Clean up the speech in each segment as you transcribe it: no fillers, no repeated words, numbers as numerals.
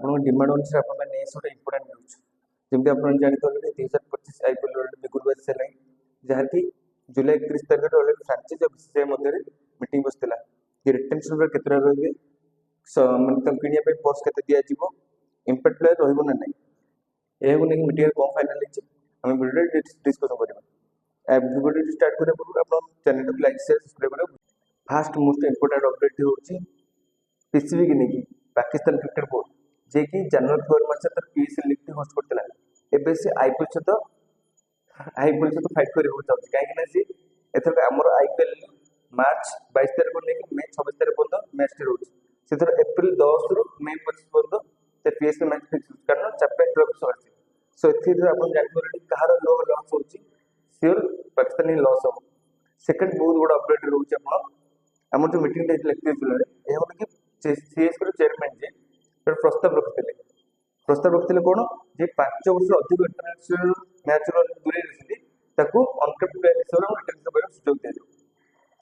ଆପଣଙ୍କ ଡିମାଣ୍ଡ ଅନୁସାରେ ଆପଣ ନେଇ ଗୋଟେ ଇମ୍ପୋର୍ଟାଣ୍ଟ ନ୍ୟୁଜ୍ ଯେମିତି ଆପଣ ଜାଣିପାରିବେ 2025 ଆଇପିଏଲ୍ ବିଗୁଲ ବାଜି ସାରିଲାଣି ଯାହାକି ଜୁଲାଇ 31 ତାରିଖରେ ଅଲରେଡି ଫ୍ରାଞ୍ଚାଇଜି ଆଉ ବିସିସିଆଇ ମଧ୍ୟରେ ମିଟିଂ ବସିଥିଲା କି ରିଟେନସନରେ କେତେଟା ରହିବେ ମାନେ ତାଙ୍କୁ କିଣିବା ପାଇଁ ଫୋର୍ସ କେତେ ଦିଆଯିବ ଇମ୍ପାକ୍ଟ ପ୍ଲେୟାର ରହିବ ନା ନାହିଁ ଏହାକୁ ନେଇକି ମିଟିଂରେ କ'ଣ ଫାଇନାଲ ହେଇଛି ଆମେ ଭିଡ଼ିଓରେ ଡିସ୍କସନ୍ କରିବା। ଭିଡ଼ିଓଟି ଷ୍ଟାର୍ଟ କରିବା ପୂର୍ବରୁ ଆପଣ ଚ୍ୟାନେଲକୁ ଲାଇକ୍ ସେୟାର ସବସ୍କ୍ରାଇବ କରିବା। ଫାଷ୍ଟ ମୋଷ୍ଟ ଇମ୍ପୋର୍ଟାଣ୍ଟ ଅପଡେଟ୍ ହେଉଛି ପିସିବି କି ନେଇକି ପାକିସ୍ତାନ କ୍ରିକେଟ ବୋର୍ଡ ଯିଏକି ଜାନୁଆରୀ ଫେବୃଆରୀ ମାସରେ ତାର ପିଏସ୍ଏଲ୍ ଲିଗ୍ଟି ହୋଷ୍ଟ କରିଥିଲା ଏବେ ସେ ଆଇପିଏଲ୍ ସହିତ ଫାଇଟ୍ କରିବାକୁ ଚାହୁଁଛି କାହିଁକିନା ସେ ଏଥରକ ଆମର ଆଇପିଏଲ୍ ମାର୍ଚ୍ଚ 22 ତାରିଖରୁ ନେଇକି ମେ 26 ତାରିଖ ପର୍ଯ୍ୟନ୍ତ ମ୍ୟାଚ୍ଟି ରହୁଛି ସେଥିରେ ଏପ୍ରିଲ 10ରୁ ମେ 25 ପର୍ଯ୍ୟନ୍ତ ସେ ପିଏସ୍ଏଲ୍ ମ୍ୟାଚ୍ ଫିକ୍ସ ହେଉଛି କାରଣ ଚାମ୍ପିୟନ୍ ଟ୍ରଫି ସରିଛି। ସୋ ଏଥିରେ ଆପଣ ଜାଣିପାରିବେ କାହାର ଲସ୍ ହେଉଛି ସିଓର ପାକିସ୍ତାନ ହିଁ ଲସ୍ ହେବ। ସେକେଣ୍ଡ ବହୁତ ବଡ଼ ଅପଡେଟ୍ ରହୁଛି ଆପଣ ଆମର ଯେଉଁ ମିଟିଂଟା ହେଇଥିଲା 31 ଜୁଲାଇରେ ଏହା କି ସିଏସ୍କେର ଚେୟାରମ୍ୟାନ୍ ଯିଏ ପ୍ରସ୍ତାବ ରଖିଥିଲେ କ'ଣ ଯେ 5 ବର୍ଷ ଅଧିକ ଇଣ୍ଟରନ୍ୟାସନାଲ ମ୍ୟାଚ୍ର ଦୂରେଇ ରହିଛନ୍ତି ତାକୁ ଅନକେପ୍ଟ ପ୍ଲେୟାର ହିସାବରେ ରିଟେନସନ୍ କରିବାକୁ ସୁଯୋଗ ଦିଆଯିବ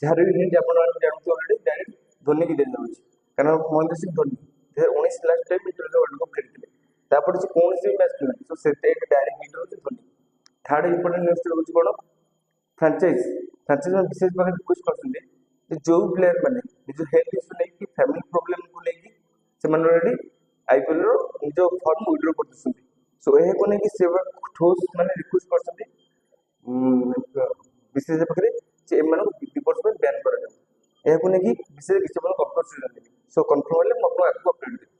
ଯାହାର ବି ହିଣ୍ଟ ଆପଣ ଜାଣୁଥିବେ ଅଲରେଡି ଡାଇରେକ୍ଟ ଧୋନିକି ଦିଆଯାଉଛି କାରଣ Mahendra Singh Dhoni 2019 last time international world cup ଖେଳିଥିଲେ ତାପରେ ସେ କୌଣସି ମ୍ୟାଚ୍ ଖେଳିନାହାନ୍ତି ତ ସେଇଟା ଡାଇରେକ୍ଟ ହିଣ୍ଟ ରହୁଛି ଧୋନି। ଥାର୍ଡ ଇମ୍ପୋର୍ଟାଣ୍ଟ ନ୍ୟୁଜ୍ଟା ରହୁଛି କ'ଣ ଫ୍ରାଞ୍ଚାଇଜ୍ ମାନେ ବିଶେଷ ଭାବେ ରିକ୍ୱେଷ୍ଟ କରୁଛନ୍ତି ଯେ ଯେଉଁ ପ୍ଲେୟାର ମାନେ ନିଜ ହେଲ୍ଥ ଇସ୍ୟୁ ନେଇକି ଫ୍ୟାମିଲି ପ୍ରୋବ୍ଲେମକୁ ନେଇକି ସେମାନେ ଅଲରେଡି ଆଇପିଏଲ୍ର ନିଜ ଫର୍ମ ୱିଡ୍ର କରିଦେଉଛନ୍ତି ସୋ ଏହାକୁ ନେଇକି ସେ ଠୋସ୍ ମାନେ ରିକ୍ୱେଷ୍ଟ କରିଛନ୍ତି ବିସିସିଆଇ ପାଖରେ ଯେ ଏମାନଙ୍କୁ 2 ବର୍ଷ ପାଇଁ ବ୍ୟାନ୍ କରାଯାଉ ଏହାକୁ ନେଇକି ବିଶେଷ କିଛି ଆପଣ କନଫର୍ମ ସୋ କନଫର୍ମ ହେଲେ ମୁଁ ଆପଣଙ୍କୁ ଆଗକୁ ଅପଡେଟ୍ ଦେବି।